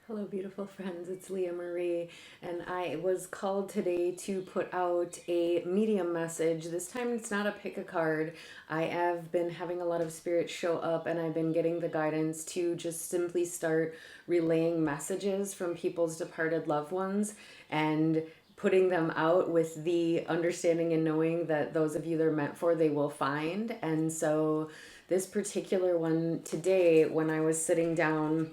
Hello, beautiful friends. It's LeahMarie, and I was called today to put out a medium message. This time it's not a pick a card. I have been having a lot of spirits show up, and I've been getting the guidance to just simply start relaying messages from people's departed loved ones and putting them out with the understanding and knowing that those of you they're meant for, they will find. And so, this particular one today, when I was sitting down,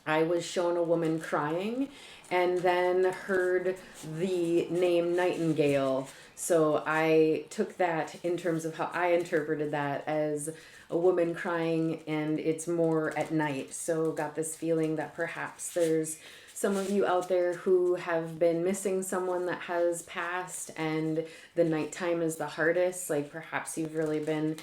I was shown a woman crying and then heard the name Nightingale. So I took that in terms of how I interpreted that as a woman crying, and it's more at night. So got this feeling that perhaps there's some of you out there who have been missing someone that has passed, and the nighttime is the hardest. Like perhaps you've really been,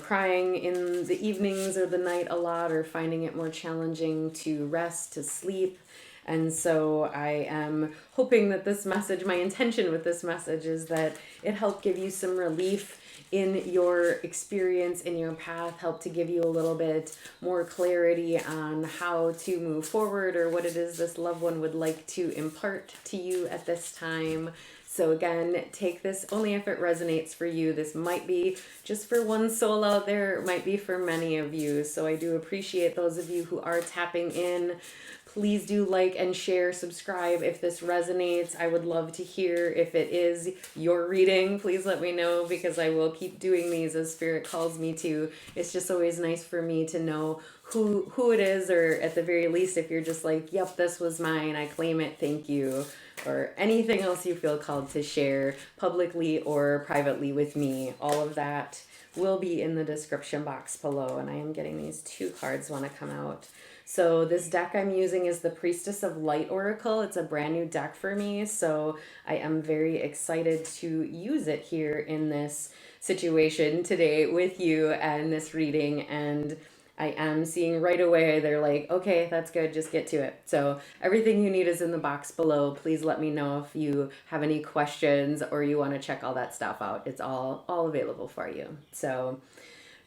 crying in the evenings or the night a lot, or finding it more challenging to rest, to sleep. And so I am hoping that this message, my intention with this message is that it helped give you some relief in your experience, in your path, help to give you a little bit more clarity on how to move forward or what it is this loved one would like to impart to you at this time. So again, take this only if it resonates for you. This might be just for one soul out there, it might be for many of you. So I do appreciate those of you who are tapping in. Please do like and share, subscribe if this resonates. I would love to hear if it is your reading. Please let me know, because I will keep doing these as spirit calls me to. It's just always nice for me to know who it is, or at the very least if you're just like, yep, this was mine, I claim it, thank you, or anything else you feel called to share publicly or privately with me. All of that will be in the description box below. And I am getting these two cards want to come out. So this deck I'm using is the Priestess of Light Oracle. It's a brand new deck for me, so I am very excited to use it here in this situation today with you and this reading. And I am seeing right away, they're like, okay, that's good, just get to it. So everything you need is in the box below. Please let me know if you have any questions or you want to check all that stuff out. It's all available for you. So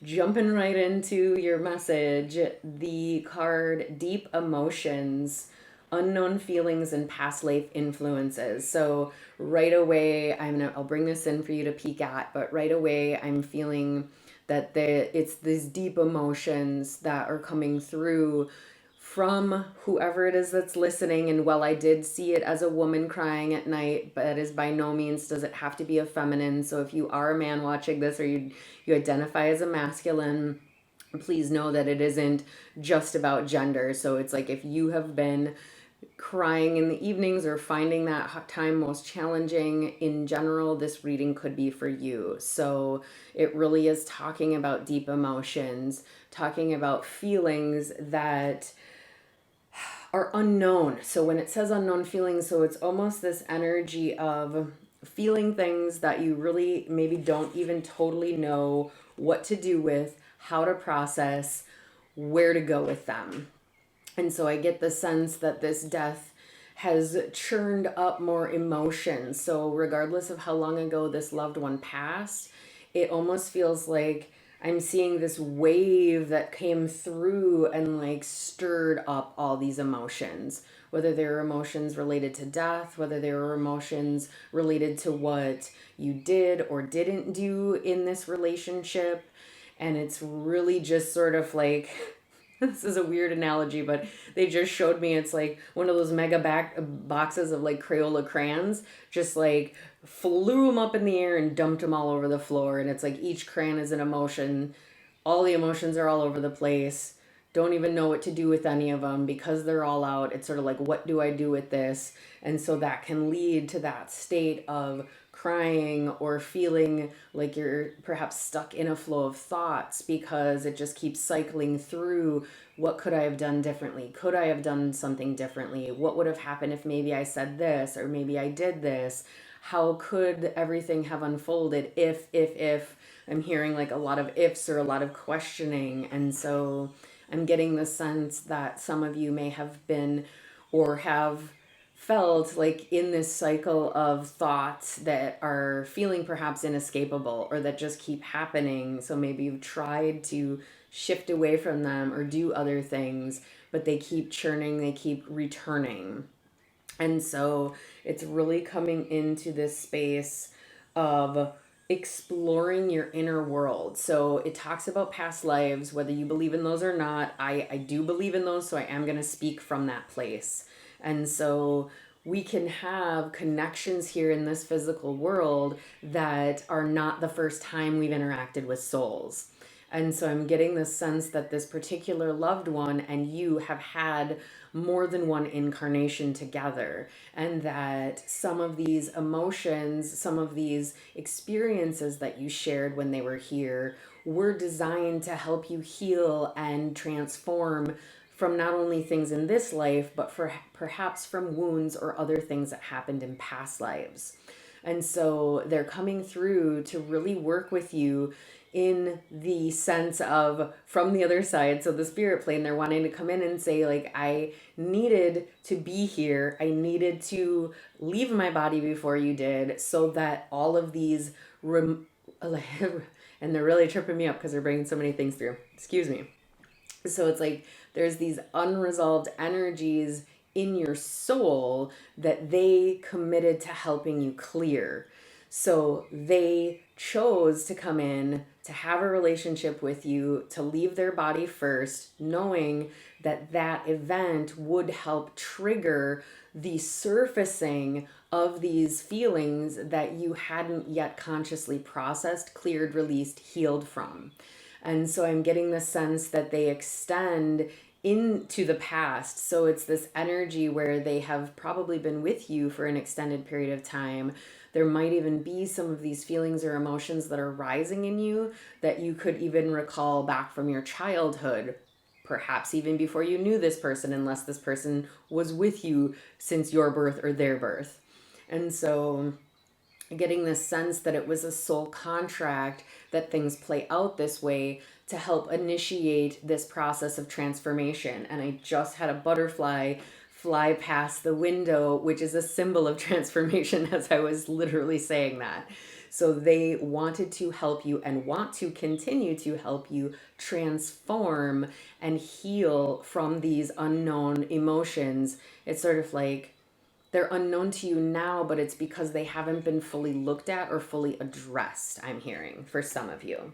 jumping right into your message, the card Deep Emotions, Unknown Feelings, and Past Life Influences. So right away, I'll bring this in for you to peek at, but right away I'm feeling that it's these deep emotions that are coming through from whoever it is that's listening. And while I did see it as a woman crying at night, but that is by no means does it have to be a feminine. So if you are a man watching this, or you identify as a masculine, please know that it isn't just about gender. So it's like if you have been crying in the evenings or finding that time most challenging in general, this reading could be for you. So it really is talking about deep emotions, talking about feelings that are unknown. So when it says unknown feelings, so it's almost this energy of feeling things that you really maybe don't even totally know what to do with, how to process, where to go with them. And so I get the sense that this death has churned up more emotions. So regardless of how long ago this loved one passed, it almost feels like I'm seeing this wave that came through and like stirred up all these emotions, whether they were emotions related to death, whether they were emotions related to what you did or didn't do in this relationship. And it's really just sort of like, this is a weird analogy, but they just showed me it's like one of those mega back boxes of like Crayola crayons, just like flew them up in the air and dumped them all over the floor. And it's like each crayon is an emotion. All the emotions are all over the place. Don't even know what to do with any of them because they're all out. It's sort of like, what do I do with this? And so that can lead to that state of crying or feeling like you're perhaps stuck in a flow of thoughts because it just keeps cycling through. What could I have done differently? Could I have done something differently? What would have happened if maybe I said this or maybe I did this? How could everything have unfolded if I'm hearing like a lot of ifs or a lot of questioning. And so I'm getting the sense that some of you may have been or have felt like in this cycle of thoughts that are feeling perhaps inescapable or that just keep happening. So maybe you've tried to shift away from them or do other things, but they keep churning, they keep returning. And so it's really coming into this space of exploring your inner world. So it talks about past lives, whether you believe in those or not. I do believe in those, so I am going to speak from that place. And so we can have connections here in this physical world that are not the first time we've interacted with souls. And so I'm getting the sense that this particular loved one and you have had more than one incarnation together, and that some of these emotions, some of these experiences that you shared when they were here were designed to help you heal and transform from not only things in this life, but for perhaps from wounds or other things that happened in past lives. And so they're coming through to really work with you in the sense of from the other side. So the spirit plane, they're wanting to come in and say, like, I needed to be here. I needed to leave my body before you did, so that all of these, and they're really tripping me up because they're bringing so many things through. Excuse me. So it's like there's these unresolved energies in your soul that they committed to helping you clear. So they chose to come in to have a relationship with you, to leave their body first, knowing that that event would help trigger the surfacing of these feelings that you hadn't yet consciously processed, cleared, released, healed from. And so I'm getting the sense that they extend into the past. So it's this energy where they have probably been with you for an extended period of time. There might even be some of these feelings or emotions that are rising in you that you could even recall back from your childhood, perhaps even before you knew this person, unless this person was with you since your birth or their birth. And so getting this sense that it was a soul contract that things play out this way to help initiate this process of transformation. And I just had a butterfly fly past the window, which is a symbol of transformation, as I was literally saying that. So they wanted to help you and want to continue to help you transform and heal from these unknown emotions. It's sort of like they're unknown to you now, but it's because they haven't been fully looked at or fully addressed, I'm hearing, for some of you.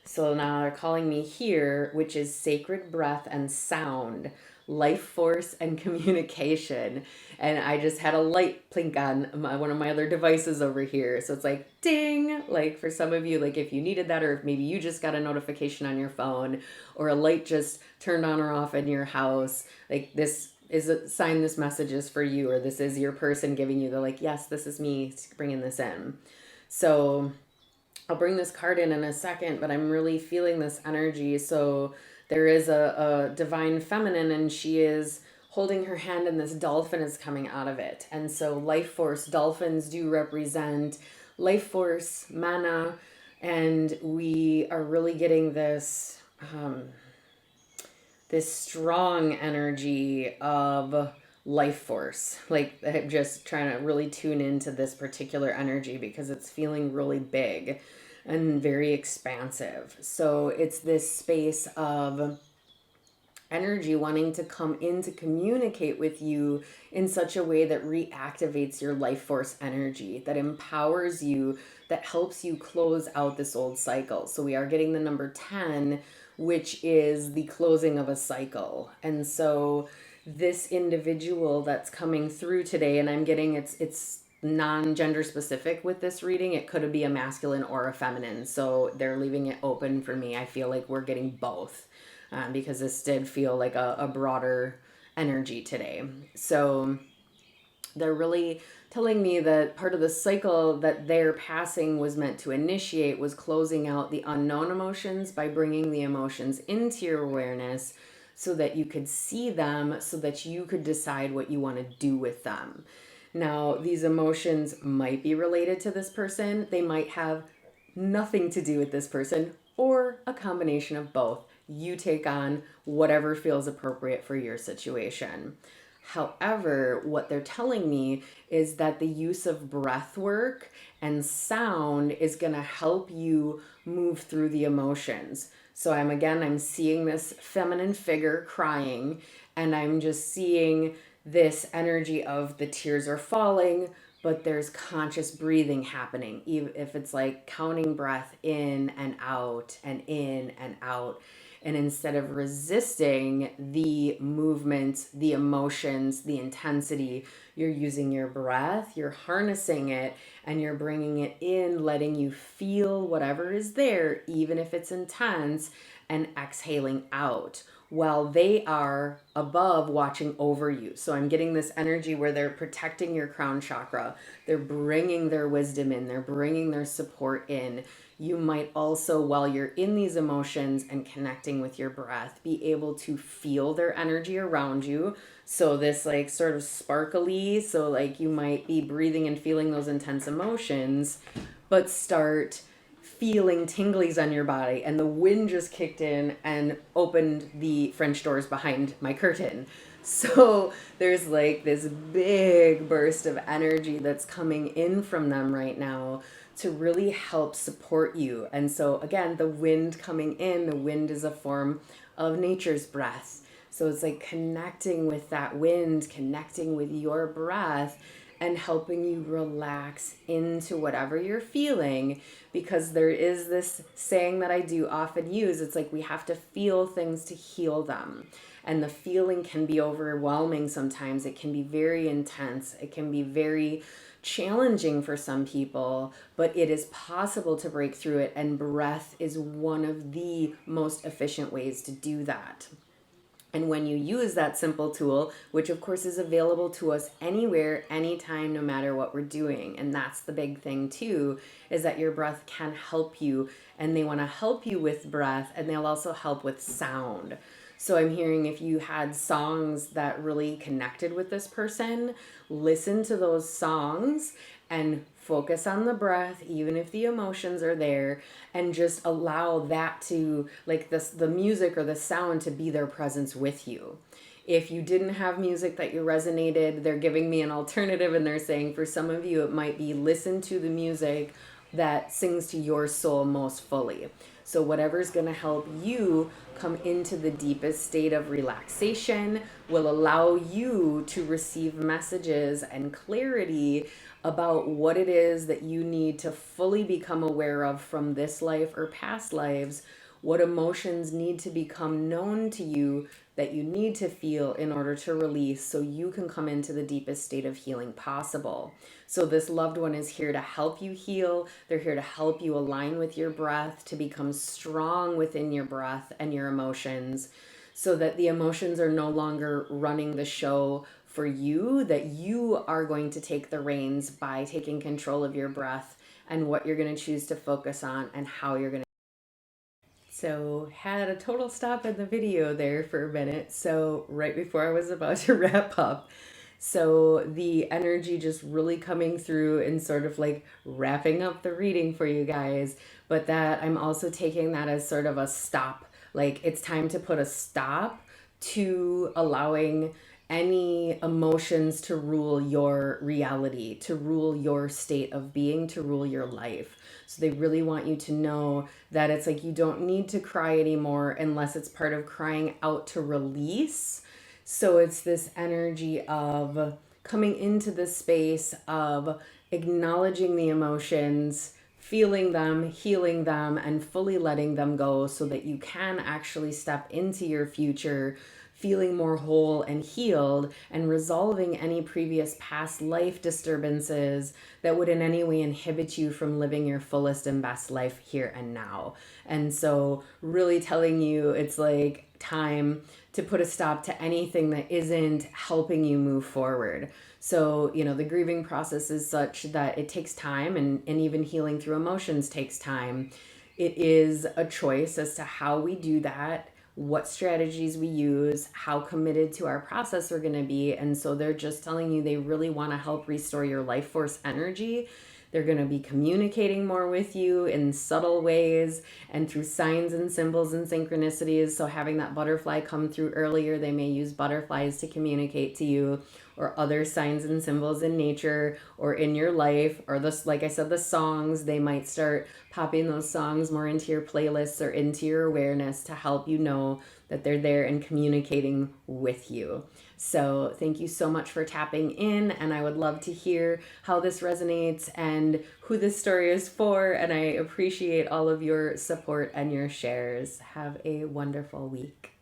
So now they're calling me here, which is sacred breath and sound, life force and communication. And I just had a light blink on one of my other devices over here. So it's like ding, like for some of you, like if you needed that, or if maybe you just got a notification on your phone, or a light just turned on or off in your house, like this is a sign, this message is for you, or this is your person giving you the like, yes, this is me bringing this in. So I'll bring this card in a second, but I'm really feeling this energy. So there is a divine feminine, and she is holding her hand, and this dolphin is coming out of it. And so life force, dolphins do represent life force, mana, and we are really getting this this strong energy of life force. Like I'm just trying to really tune into this particular energy because it's feeling really big and very expansive. So it's this space of energy wanting to come in to communicate with you in such a way that reactivates your life force energy, that empowers you, that helps you close out this old cycle. So we are getting the number 10, which is the closing of a cycle. And so this individual that's coming through today, and I'm getting it's non-gender specific with this reading. It could be a masculine or a feminine. So they're leaving it open for me. I feel like we're getting both. Because this did feel like a broader energy today. So they're really telling me that part of the cycle that they're passing was meant to initiate was closing out the unknown emotions by bringing the emotions into your awareness so that you could see them, so that you could decide what you want to do with them. Now, these emotions might be related to this person. They might have nothing to do with this person, or a combination of both. You take on whatever feels appropriate for your situation. However, what they're telling me is that the use of breath work and sound is going to help you move through the emotions. So I'm seeing this feminine figure crying, and I'm just seeing this energy of the tears are falling, but there's conscious breathing happening, even if it's like counting breath in and out and in and out. And instead of resisting the movements, the emotions, the intensity, you're using your breath, you're harnessing it, and you're bringing it in, letting you feel whatever is there, even if it's intense, and exhaling out while they are above watching over you. So I'm getting this energy where they're protecting your crown chakra. They're bringing their wisdom in, they're bringing their support in. You might also, while you're in these emotions and connecting with your breath, be able to feel their energy around you. So this like sort of sparkly, so like you might be breathing and feeling those intense emotions, but start feeling tinglies on your body, and the wind just kicked in and opened the French doors behind my curtain. So there's like this big burst of energy that's coming in from them right now to really help support you. And so again, the wind coming in, the wind is a form of nature's breath. So it's like connecting with that wind, connecting with your breath, and helping you relax into whatever you're feeling. Because there is this saying that I do often use, it's like we have to feel things to heal them. And the feeling can be overwhelming sometimes. It can be very intense. It can be very challenging for some people, but it is possible to break through it. And breath is one of the most efficient ways to do that. And when you use that simple tool, which of course is available to us anywhere, anytime, no matter what we're doing. And that's the big thing too, is that your breath can help you, and they want to help you with breath, and they'll also help with sound. So I'm hearing if you had songs that really connected with this person, listen to those songs and focus on the breath, even if the emotions are there, and just allow that to, like, this, the music or the sound to be their presence with you. If you didn't have music that you resonated, they're giving me an alternative, and they're saying for some of you it might be listen to the music that sings to your soul most fully. So whatever's going to help you come into the deepest state of relaxation will allow you to receive messages and clarity about what it is that you need to fully become aware of from this life or past lives, what emotions need to become known to you that you need to feel in order to release, so you can come into the deepest state of healing possible. So this loved one is here to help you heal. They're here to help you align with your breath, to become strong within your breath and your emotions, so that the emotions are no longer running the show for you, that you are going to take the reins by taking control of your breath and what you're going to choose to focus on and how you're going to. So had a total stop in the video there for a minute. So right before I was about to wrap up. So the energy just really coming through and sort of like wrapping up the reading for you guys. But that I'm also taking that as sort of a stop. Like it's time to put a stop to allowing any emotions to rule your reality, to rule your state of being, to rule your life. So they really want you to know that it's like you don't need to cry anymore unless it's part of crying out to release. So it's this energy of coming into the space of acknowledging the emotions, feeling them, healing them, and fully letting them go, so that you can actually step into your future feeling more whole and healed, and resolving any previous past life disturbances that would in any way inhibit you from living your fullest and best life here and now. And so really telling you it's like time to put a stop to anything that isn't helping you move forward. So, you know, the grieving process is such that it takes time, and even healing through emotions takes time. It is a choice as to how we do that, what strategies we use, how committed to our process we're going to be. And so they're just telling you they really want to help restore your life force energy. They're going to be communicating more with you in subtle ways and through signs and symbols and synchronicities. So having that butterfly come through earlier, they may use butterflies to communicate to you, or other signs and symbols in nature or in your life, or this, like I said, the songs, they might start popping those songs more into your playlists or into your awareness to help you know that they're there and communicating with you. So thank you so much for tapping in, and I would love to hear how this resonates and who this story is for, and I appreciate all of your support and your shares. Have a wonderful week.